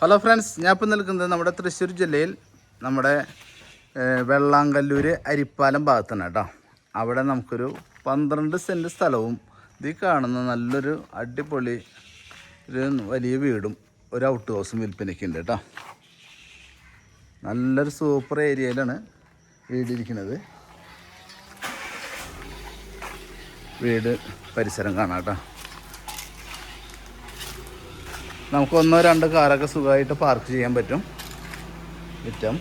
Hello friends, ഞാൻ ഇപ്പോൾ നിൽക്കുന്നത് നമ്മുടെ തൃശ്ശൂർ ജില്ലയിൽ നമ്മുടെ വെള്ളാങ്കല്ലൂർ അരിപ്പാലം ഭാഗത്താണ് കേട്ടോ. അവിടെ നമുക്കൊരു 12 സെൻറ്റ് സ്ഥലവും ഇതിൽ കാണുന്ന നല്ലൊരു അടിപൊളി ഒരു വലിയ വീടും ഒരു ഔട്ട് ഹൗസും വിൽപ്പനയ്ക്ക് ഉണ്ട് കേട്ടോ. നല്ലൊരു സൂപ്പർ ഏരിയയിലാണ് വീടിരിക്കുന്നത്. വീട് പരിസരം കാണാം കേട്ടോ. നമുക്ക് 1-2 കാറൊക്കെ സുഖമായിട്ട് പാർക്ക് ചെയ്യാൻ പറ്റും. മുറ്റം,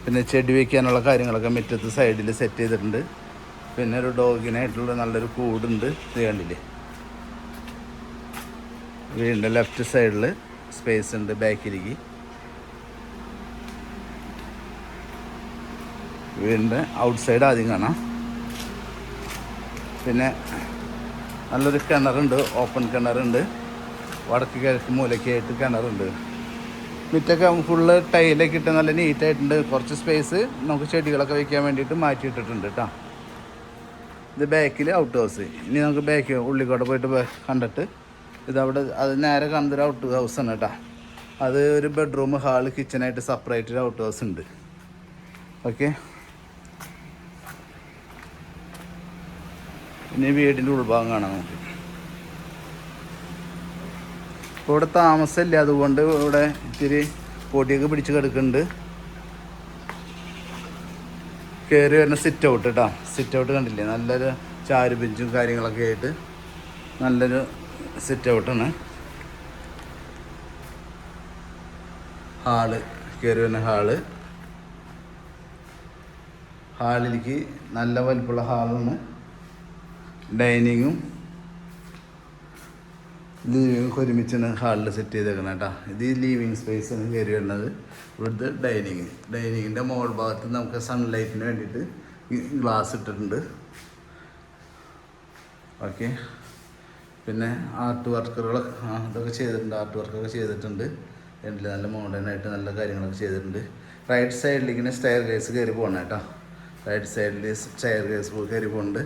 പിന്നെ ചെടി വയ്ക്കാനുള്ള കാര്യങ്ങളൊക്കെ മുറ്റത്ത് സൈഡിൽ സെറ്റ് ചെയ്തിട്ടുണ്ട്. പിന്നെ ഒരു ഡോഗിനായിട്ടുള്ള നല്ലൊരു കൂടുണ്ട്. ഇത് കണ്ടില്ലേ, വീടിൻ്റെ ലെഫ്റ്റ് സൈഡിൽ സ്പേസ് ഉണ്ട്. ബാക്കിലേക്ക് വീടിൻ്റെ ഔട്ട് സൈഡ് ആദ്യം കാണാം. പിന്നെ നല്ലൊരു കിണറുണ്ട്, ഓപ്പൺ കിണറുണ്ട്. വടക്ക് കിഴക്ക് മൂലയ്ക്കായിട്ട് കിണറുണ്ട്. മുറ്റൊക്കെ ഫുള്ള് ടൈലൊക്കെ ഇട്ട് നല്ല നീറ്റായിട്ടുണ്ട്. കുറച്ച് സ്പേസ് നമുക്ക് ചെടികളൊക്കെ വയ്ക്കാൻ വേണ്ടിയിട്ട് മാറ്റിയിട്ടിട്ടുണ്ട് കേട്ടോ. ഇത് ബാക്കിൽ ഔട്ട് ഹൗസ്. ഇനി നമുക്ക് ബാക്ക് ഉള്ളിക്കോടെ പോയിട്ട് കണ്ടിട്ട് ഇതവിടെ അത് നേരെ കാണുന്നൊരു ഔട്ട് ഹൗസാണ് കേട്ടോ. അത് ഒരു ബെഡ്റൂം, ഹാള്, കിച്ചനായിട്ട് സെപ്പറേറ്റ് ഒരു ഔട്ട് ഹൗസ് ഉണ്ട്. ഓക്കെ, ഇനി വീടിൻ്റെ ഉൾഭാഗം കാണാം നമുക്ക്. ഇപ്പോൾ ഇവിടെ താമസമില്ല, അതുകൊണ്ട് ഇവിടെ ഇത്തിരി പൊടിയൊക്കെ പിടിച്ച് കിടക്കുന്നുണ്ട്. കയറി വരുന്ന സിറ്റ് ഔട്ട് കേട്ടോ. സിറ്റ് ഔട്ട് കണ്ടില്ലേ, നല്ലൊരു ചാരു ബെഞ്ചും കാര്യങ്ങളൊക്കെ ആയിട്ട് നല്ലൊരു സിറ്റ് ഔട്ടാണ്. ഹാള്, കയറി വരുന്ന ഹാളിലേക്ക് നല്ല വലിപ്പമുള്ള ഹാളാണ്. ഡൈനിങ്ങും ലിവിങ്ങും ഒരുമിച്ചാണ് ഹാളിൽ സെറ്റ് ചെയ്തേക്കുന്നത് കേട്ടോ. ഇത് ലിവിങ് സ്പേസാണ് കയറി വരുന്നത്. ഇവിടുത്തെ ഡൈനിങ്ങിൻ്റെ മോൾ ഭാഗത്ത് നമുക്ക് സൺലൈറ്റിന് വേണ്ടിയിട്ട് ഗ്ലാസ് ഇട്ടിട്ടുണ്ട്. ഓക്കെ, പിന്നെ ആർട്ട് വർക്കുകൾ ഇതൊക്കെ ചെയ്തിട്ടുണ്ട്. ആർട്ട് വർക്കൊക്കെ ചെയ്തിട്ടുണ്ട്. രണ്ടിൽ നല്ല മോഡേണായിട്ട് നല്ല കാര്യങ്ങളൊക്കെ ചെയ്തിട്ടുണ്ട്. റൈറ്റ് സൈഡിലേക്ക് ഇങ്ങനെ സ്റ്റെയർ കേസ് കയറി പോകണം കേട്ടോ. റൈറ്റ് സൈഡിൽ സ്റ്റെയർ കേസ് കയറി പോകുന്നുണ്ട്.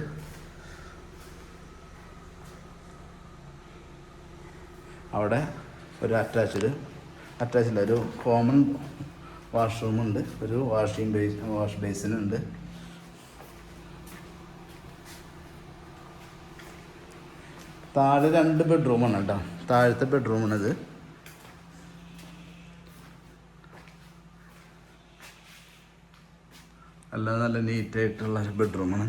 അവിടെ ഒരു അറ്റാച്ച്ഡ് ഒരു കോമൺ വാഷ്റൂമുണ്ട്. ഒരു വാഷ് ബേസിനുണ്ട്. താഴെ 2 ബെഡ്റൂമാണ് കേട്ടോ. താഴത്തെ ബെഡ്റൂമാണിത്. എല്ലാം നല്ല നീറ്റായിട്ടുള്ള ഒരു ബെഡ്റൂമാണ്.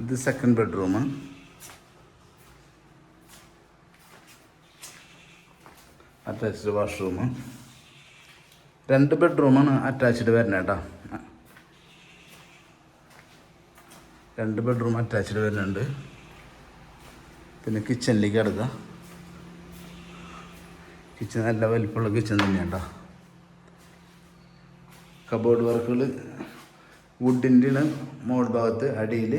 ഇത് സെക്കൻഡ് ബെഡ്റൂം, അറ്റാച്ച്ഡ് വാഷ്റൂം. 2 ബെഡ്റൂമാണ് അറ്റാച്ച്ഡ് വരുന്നത് കേട്ടോ. 2 ബെഡ്റൂം അറ്റാച്ച്ഡ് വരുന്നുണ്ട്. പിന്നെ കിച്ചണിലേക്ക് കിടക്കുക. കിച്ചൺ നല്ല വലിപ്പമുള്ള കിച്ചൺ തന്നെയാണ് കേട്ടോ. കബോർഡ് വർക്കുകൾ വുഡിൻ്റെ മോൾ ഭാഗത്ത്, അടിയിൽ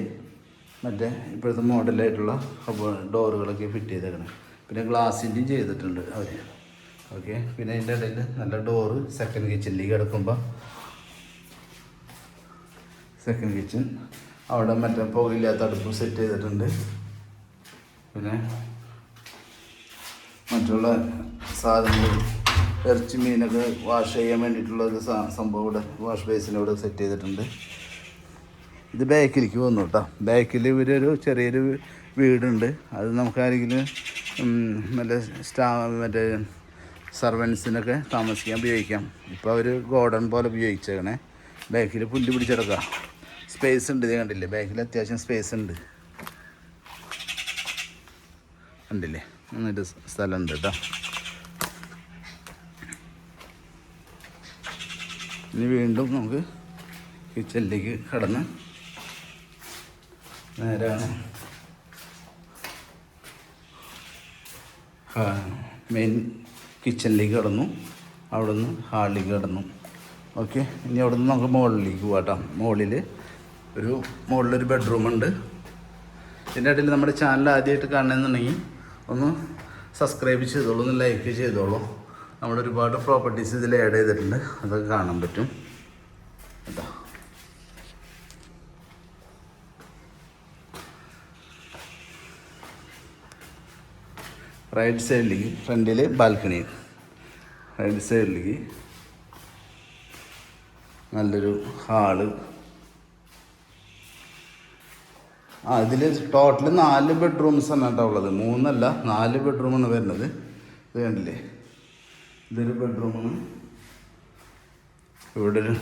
മറ്റേ ഇപ്പോഴത്തെ മോഡലായിട്ടുള്ള ഡോറുകളൊക്കെ ഫിറ്റ് ചെയ്തേക്കണം. പിന്നെ ഗ്ലാസിൻ്റെയും ചെയ്തിട്ടുണ്ട് അവർ. ഓക്കെ, പിന്നെ അതിൻ്റെ ഇടയിൽ നല്ല ഡോറ് സെക്കൻഡ് കിച്ചണിലേക്ക് കിടക്കുമ്പോൾ സെക്കൻഡ് കിച്ചൺ. അവിടെ മറ്റേ പുകയില്ലാത്ത അടുപ്പ് സെറ്റ് ചെയ്തിട്ടുണ്ട്. പിന്നെ മറ്റുള്ള സാധനങ്ങൾ, ഇറച്ചി മീനൊക്കെ വാഷ് ചെയ്യാൻ വേണ്ടിയിട്ടുള്ള ഒരു സംഭവം ഇവിടെ വാഷ് ബേസിനോട് സെറ്റ് ചെയ്തിട്ടുണ്ട്. ഇത് ബാക്കിലേക്ക് വന്നു കേട്ടോ. ബാക്കിൽ ഇവരൊരു ചെറിയൊരു വീടുണ്ട്. അത് നമുക്ക് ആരെങ്കിലും മറ്റേ സർവൻസിനൊക്കെ താമസിക്കാൻ ഉപയോഗിക്കാം. ഇപ്പോൾ അവർ ഗോഡൻ പോലെ ഉപയോഗിച്ചേക്കണേ. ബാക്കിൽ പുല്ല് പിടിച്ചെടുക്കാം. സ്പേസ് ഉണ്ട്. ഇത് കണ്ടില്ലേ, ബാക്കിൽ അത്യാവശ്യം സ്പേസ് ഉണ്ട്. കണ്ടില്ലേ, എന്നിട്ട് സ്ഥലമുണ്ട് കേട്ടോ. ഇനി വീണ്ടും നമുക്ക് കിച്ചണിലേക്ക് കടന്ന് നേരാണ് മെയിൻ കിച്ചണിലേക്ക് കടന്നു. അവിടെ നിന്ന് ഹാളിലേക്ക് കടന്നു. ഓക്കെ, ഇനി അവിടെ നിന്ന് നമുക്ക് മുകളിലേക്ക് പോകാട്ടോ. മുകളിലൊരു ബെഡ്റൂമുണ്ട്. ഇതിൻ്റെ ഇടയിൽ നമ്മുടെ ചാനൽ ആദ്യമായിട്ട് കാണണമെന്നുണ്ടെങ്കിൽ ഒന്ന് സബ്സ്ക്രൈബ് ചെയ്തോളൂ, ഒന്ന് ലൈക്ക് ചെയ്തോളൂ. നമ്മളൊരുപാട് പ്രോപ്പർട്ടീസ് ഇതിൽ ആഡ് ചെയ്തിട്ടുണ്ട്. അതൊക്കെ കാണാൻ പറ്റും കേട്ടോ. റൈറ്റ് സൈഡിലേക്ക് ഫ്രണ്ടിൽ ബാൽക്കണി, റൈറ്റ് സൈഡിലേക്ക് നല്ലൊരു ഹാള്. ഇതിൽ ടോട്ടൽ 4 ബെഡ്റൂംസ് ആണ് കേട്ടോ ഉള്ളത്, 3 അല്ല 4 ബെഡ്റൂമാണ് വരുന്നത്. ഇത് കണ്ടില്ലേ, ഇതൊരു ബെഡ്റൂമാണ്, ഇവിടെ ഒരു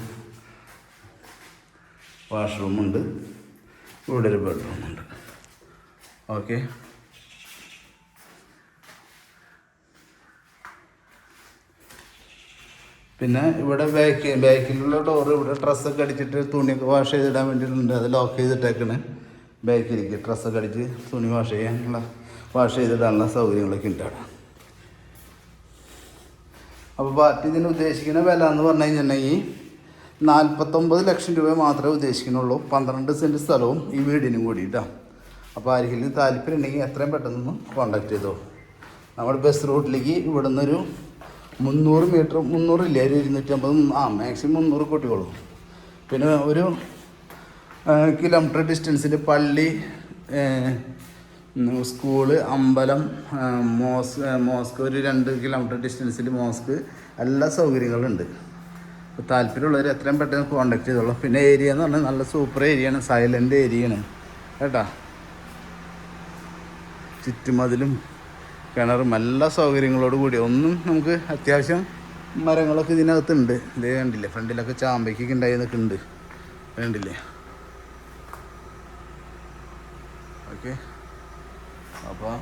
വാഷ്റൂമുണ്ട്, ഇവിടെ ഒരു ബെഡ്റൂമുണ്ട്. ഓക്കെ, പിന്നെ ഇവിടെ ബാക്കിലുള്ള ഡോറ് ഇവിടെ ഡ്രസ്സൊക്കെ അടിച്ചിട്ട് തുണിയൊക്കെ വാഷ് ചെയ്തിടാൻ വേണ്ടിയിട്ടുണ്ട്. അത് ലോക്ക് ചെയ്തിട്ടേക്കണ്. ബാക്കിലേക്ക് ഡ്രസ്സൊക്കെ അടിച്ച് തുണി വാഷ് ചെയ്തിടാനുള്ള സൗകര്യങ്ങളൊക്കെ ഉണ്ട് അവിടെ. അപ്പോൾ പാർട്ടി ഇതിന് ഉദ്ദേശിക്കുന്ന വില എന്ന് പറഞ്ഞു കഴിഞ്ഞിട്ടുണ്ടെങ്കിൽ 49 ലക്ഷം രൂപ മാത്രമേ ഉദ്ദേശിക്കുന്നുള്ളൂ. 12 സെൻറ്റ് സ്ഥലവും ഈ വീടിനും കൂടിയിട്ടാണ്. അപ്പോൾ ആർക്കെങ്കിലും താല്പര്യം ഉണ്ടെങ്കിൽ എത്രയും പെട്ടെന്ന് കോൺടാക്ട് ചെയ്തോ. നമ്മുടെ ബസ് റൂട്ടിലേക്ക് ഇവിടെ നിന്നൊരു 300 മീറ്റർ, 300 ഇല്ല, ഒരു 250, മാക്സിമം 300 കൂട്ടിക്കോളൂ. പിന്നെ ഒരു കിലോമീറ്റർ ഡിസ്റ്റൻസിൽ പള്ളി, സ്കൂള്, അമ്പലം, മോസ്ക് ഒരു 2 കിലോമീറ്റർ ഡിസ്റ്റൻസിൽ മോസ്ക്, എല്ലാ സൗകര്യങ്ങളുണ്ട്. അപ്പോൾ താല്പര്യമുള്ളവർ എത്രയും പെട്ടെന്ന് കോൺടാക്ട് ചെയ്തോളൂ. പിന്നെ ഏരിയ എന്ന് പറഞ്ഞാൽ നല്ല സൂപ്പർ ഏരിയയാണ്, സൈലൻ്റ് ഏരിയയാണ് കേട്ടോ. ചുറ്റുമതിലും കിണറും എല്ലാ സൗകര്യങ്ങളോട് കൂടി, ഒന്നും നമുക്ക് അത്യാവശ്യം മരങ്ങളൊക്കെ ഇതിനകത്തുണ്ട്. ഇതേ കണ്ടില്ലേ, ഫ്രണ്ടിലൊക്കെ ചാമ്പയ്ക്കൊക്കെ ഉണ്ടായി നിൽക്കുന്നുണ്ട്, വേണ്ടില്ലേ. ഓക്കെ, അപ്പോൾ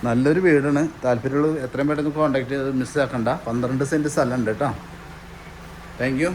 നല്ലൊരു വീടാണ്. താല്പര്യമുള്ള എത്രയും പെട്ടെന്ന് കോൺടാക്ട് ചെയ്ത് മിസ്സാക്കണ്ട. 12 സെൻറ്റ് സ്ഥലമുണ്ട് കേട്ടോ. Thank you.